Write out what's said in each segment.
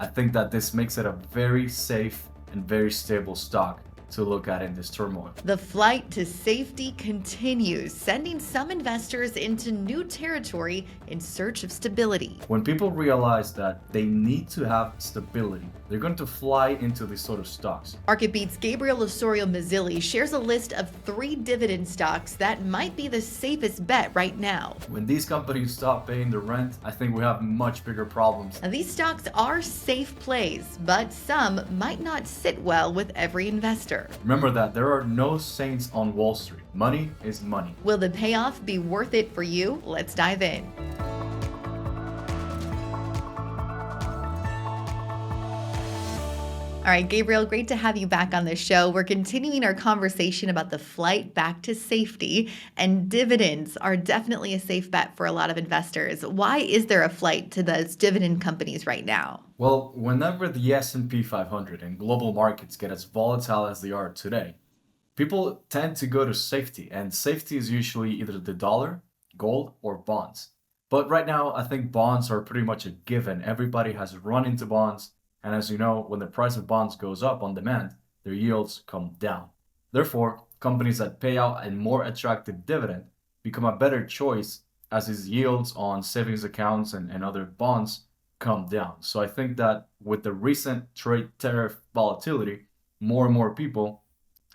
I think that this makes it a very safe and very stable stock to look at in this turmoil. The flight to safety continues, sending some investors into new territory in search of stability. When people realize that they need to have stability, they're going to fly into these sort of stocks. MarketBeat's Gabriel Osorio-Mazzilli shares a list of 3 dividend stocks that might be the safest bet right now. When these companies stop paying the rent, I think we have much bigger problems. Now, these stocks are safe plays, but some might not sit well with every investor. Remember that there are no saints on Wall Street. Money is money. Will the payoff be worth it for you? Let's dive in. All right, Gabriel, great to have you back on the show. We're continuing our conversation about the flight back to safety, and dividends are definitely a safe bet for a lot of investors. Why is there a flight to those dividend companies right now? Well, whenever the S&P 500 and global markets get as volatile as they are today, people tend to go to safety, and safety is usually either the dollar, gold, or bonds. But right now, I think bonds are pretty much a given. Everybody has run into bonds. And as you know, when the price of bonds goes up on demand, their yields come down. Therefore, companies that pay out a more attractive dividend become a better choice as these yields on savings accounts and other bonds come down. So I think that with the recent trade tariff volatility, more and more people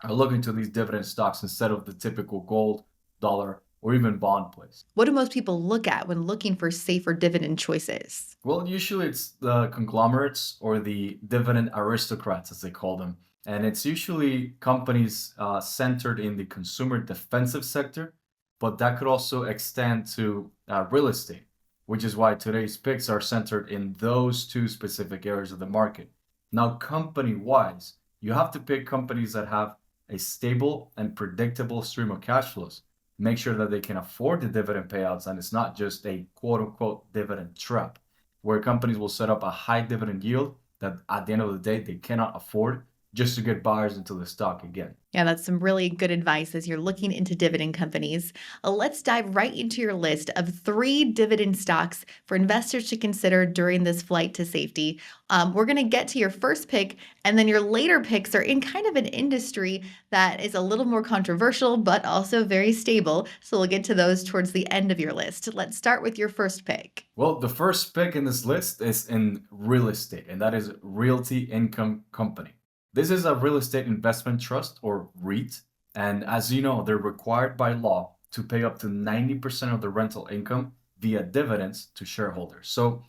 are looking to these dividend stocks instead of the typical gold, dollar, or even bond plays. What do most people look at when looking for safer dividend choices? Well, usually it's the conglomerates or the dividend aristocrats, as they call them. And it's usually companies centered in the consumer defensive sector, but that could also extend to real estate, which is why today's picks are centered in those two specific areas of the market. Now, company-wise, you have to pick companies that have a stable and predictable stream of cash flows. Make sure that they can afford the dividend payouts and it's not just a quote unquote dividend trap, where companies will set up a high dividend yield that at the end of the day they cannot afford just to get buyers into the stock again. Yeah, that's some really good advice as you're looking into dividend companies. Let's dive right into your list of 3 dividend stocks for investors to consider during this flight to safety. We're going to get to your first pick, and then your later picks are in kind of an industry that is a little more controversial, but also very stable. So we'll get to those towards the end of your list. Let's start with your first pick. Well, the first pick in this list is in real estate, and that is Realty Income Company. This is a real estate investment trust or REIT, and as you know, they're required by law to pay up to 90% of the rental income via dividends to shareholders. So,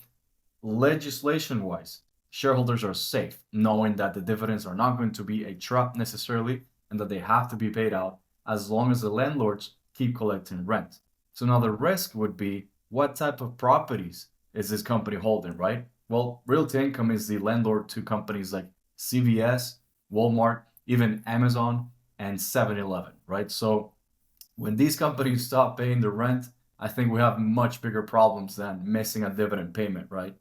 legislation wise, shareholders are safe knowing that the dividends are not going to be a trap necessarily and that they have to be paid out as long as the landlords keep collecting rent. So, now the risk would be what type of properties is this company holding, right? Well, Realty Income is the landlord to companies like CVS, Walmart, even Amazon, and 7-Eleven, right? So when these companies stop paying the rent, I think we have much bigger problems than missing a dividend payment, right?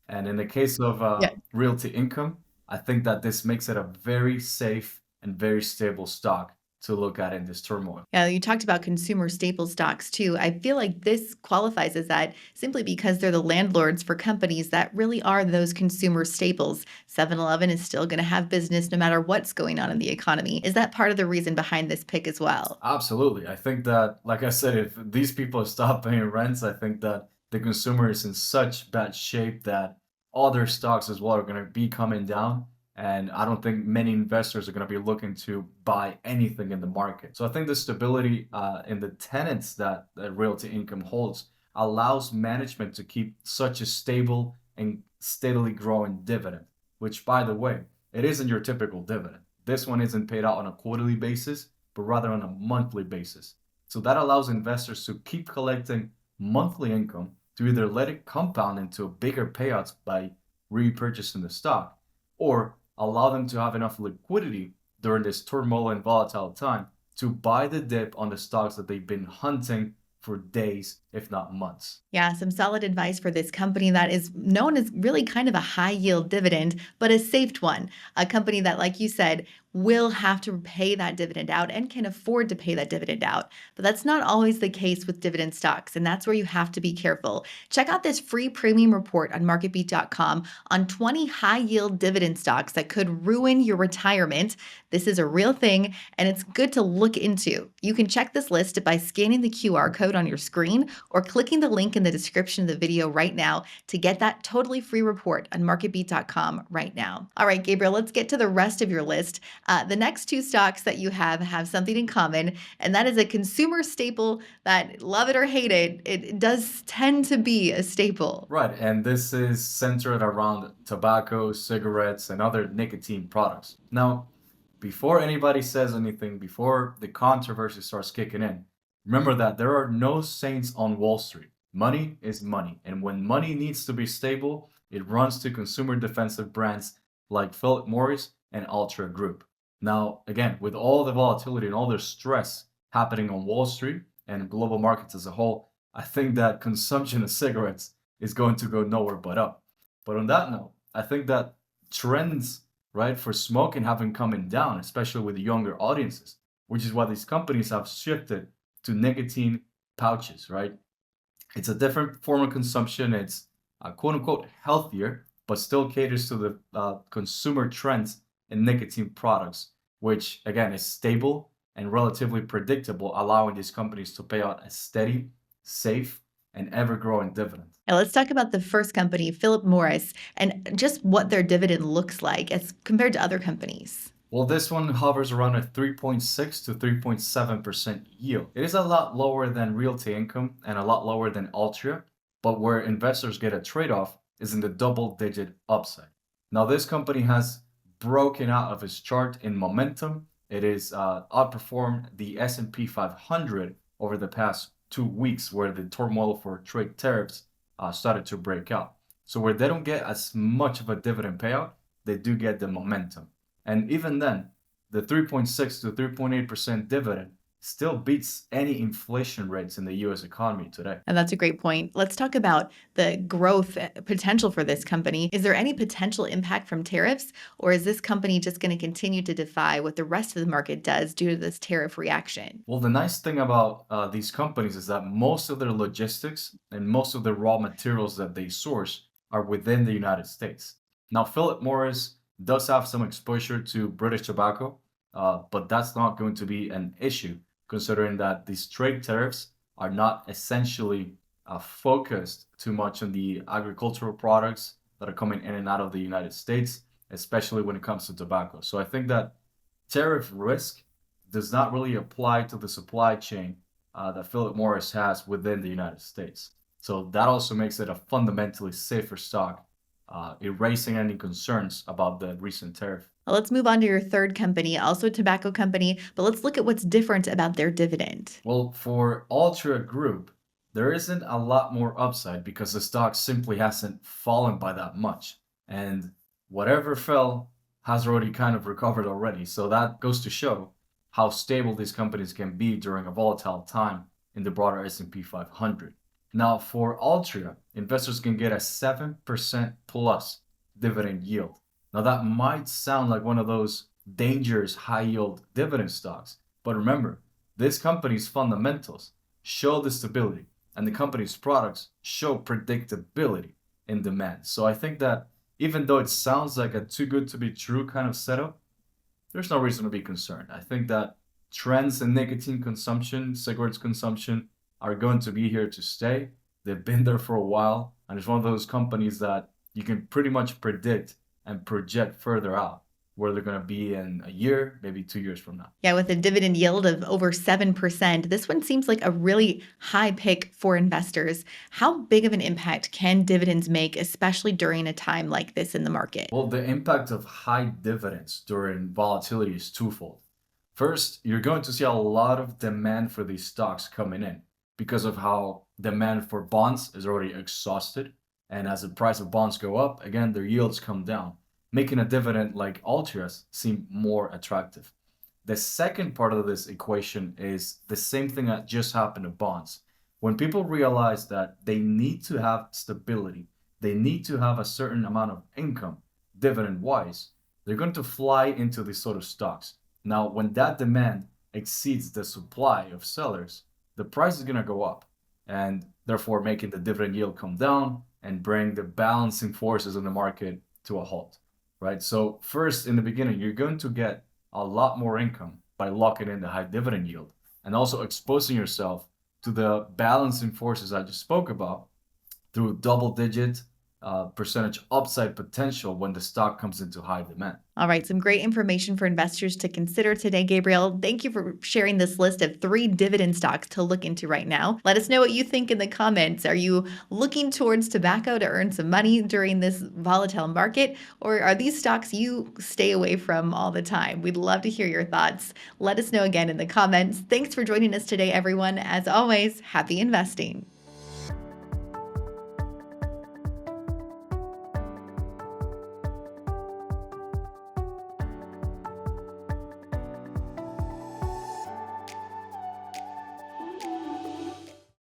And in the case of Yeah. Realty Income, I think that this makes it a very safe and very stable stock to look at in this turmoil. Yeah, you talked about consumer staple stocks too. I feel like this qualifies as that simply because they're the landlords for companies that really are those consumer staples. 7-Eleven is still going to have business no matter what's going on in the economy. Is that part of the reason behind this pick as well? Absolutely. I think that, like I said, if these people stop paying rents, I think that the consumer is in such bad shape that other stocks as well are going to be coming down. And I don't think many investors are going to be looking to buy anything in the market. So I think the stability in the tenants that Realty Income holds allows management to keep such a stable and steadily growing dividend, which, by the way, it isn't your typical dividend. This one isn't paid out on a quarterly basis, but rather on a monthly basis. So that allows investors to keep collecting monthly income to either let it compound into bigger payouts by repurchasing the stock, or allow them to have enough liquidity during this turmoil and volatile time to buy the dip on the stocks that they've been hunting for days, if not months. Yeah, some solid advice for this company that is known as really kind of a high yield dividend, but a safe one. A company that, like you said, will have to pay that dividend out and can afford to pay that dividend out. But that's not always the case with dividend stocks, and that's where you have to be careful. Check out this free premium report on marketbeat.com on 20 high yield dividend stocks that could ruin your retirement. This is a real thing, and it's good to look into. You can check this list by scanning the QR code on your screen or clicking the link in the description of the video right now to get that totally free report on marketbeat.com right now. All right, Gabriel, let's get to the rest of your list. The next two stocks that you have something in common, and that is a consumer staple that, love it or hate it, it does tend to be a staple. Right, and this is centered around tobacco, cigarettes, and other nicotine products. Now, before anybody says anything, before the controversy starts kicking in, remember that there are no saints on Wall Street. Money is money, and when money needs to be stable, it runs to consumer defensive brands like Philip Morris and Ultra Group. Now, again, with all the volatility and all the stress happening on Wall Street and global markets as a whole, I think that consumption of cigarettes is going to go nowhere but up. But on that note, I think that trends, right, for smoking have been coming down, especially with younger audiences, which is why these companies have shifted to nicotine pouches, right? It's a different form of consumption. It's quote unquote healthier, but still caters to the consumer trends in nicotine products, which again is stable and relatively predictable, allowing these companies to pay out a steady, safe, and ever growing dividend. Now, let's talk about the first company, Philip Morris, and just what their dividend looks like as compared to other companies. Well, this one hovers around a 3.6 to 3.7% yield. It is a lot lower than realty income and a lot lower than Altria, but where investors get a trade-off is in the double-digit upside. Now, this company has broken out of its chart in momentum. It is outperformed the S&P 500 over the past 2 weeks, where the turmoil for trade tariffs started to break out. So where they don't get as much of a dividend payout, they do get the momentum. And even then, the 3.6 to 3.8% dividend still beats any inflation rates in the US economy today. And that's a great point. Let's talk about the growth potential for this company. Is there any potential impact from tariffs, or is this company just going to continue to defy what the rest of the market does due to this tariff reaction? Well, the nice thing about these companies is that most of their logistics and most of the raw materials that they source are within the United States. Now, Philip Morris does have some exposure to British tobacco, but that's not going to be an issue considering that these trade tariffs are not essentially focused too much on the agricultural products that are coming in and out of the United States, especially when it comes to tobacco. So I think that tariff risk does not really apply to the supply chain that Philip Morris has within the United States. So that also makes it a fundamentally safer stock, erasing any concerns about the recent tariff. Well, let's move on to your third company, also a tobacco company, but let's look at what's different about their dividend. Well, for Altria Group, there isn't a lot more upside because the stock simply hasn't fallen by that much. And whatever fell has already kind of recovered already. So that goes to show how stable these companies can be during a volatile time in the broader S&P 500. Now, for Altria, investors can get a 7% plus dividend yield. Now, that might sound like one of those dangerous high yield dividend stocks, but remember, this company's fundamentals show the stability, and the company's products show predictability in demand. So I think that even though it sounds like a too good to be true kind of setup, there's no reason to be concerned. I think that trends in nicotine consumption, cigarettes consumption, are going to be here to stay. They've been there for a while, and it's one of those companies that you can pretty much predict and project further out where they're going to be in a year, maybe 2 years from now. Yeah, with a dividend yield of over 7%, this one seems like a really high pick for investors. How big of an impact can dividends make, especially during a time like this in the market? Well, the impact of high dividends during volatility is twofold. First, you're going to see a lot of demand for these stocks coming in because of how demand for bonds is already exhausted. And as the price of bonds go up, again, their yields come down, making a dividend like Altria's seem more attractive. The second part of this equation is the same thing that just happened to bonds. When people realize that they need to have stability, they need to have a certain amount of income, dividend-wise, they're going to fly into these sort of stocks. Now, when that demand exceeds the supply of sellers, the price is going to go up, and therefore making the dividend yield come down and bring the balancing forces in the market to a halt, right? So first, in the beginning, you're going to get a lot more income by locking in the high dividend yield and also exposing yourself to the balancing forces I just spoke about through double-digit percentage upside potential when the stock comes into high demand. All right, some great information for investors to consider today, Gabriel. Thank you for sharing this list of 3 dividend stocks to look into right now. Let us know what you think in the comments. Are you looking towards tobacco to earn some money during this volatile market, or are these stocks you stay away from all the time? We'd love to hear your thoughts. Let us know again in the comments. Thanks for joining us today, everyone. As always, happy investing.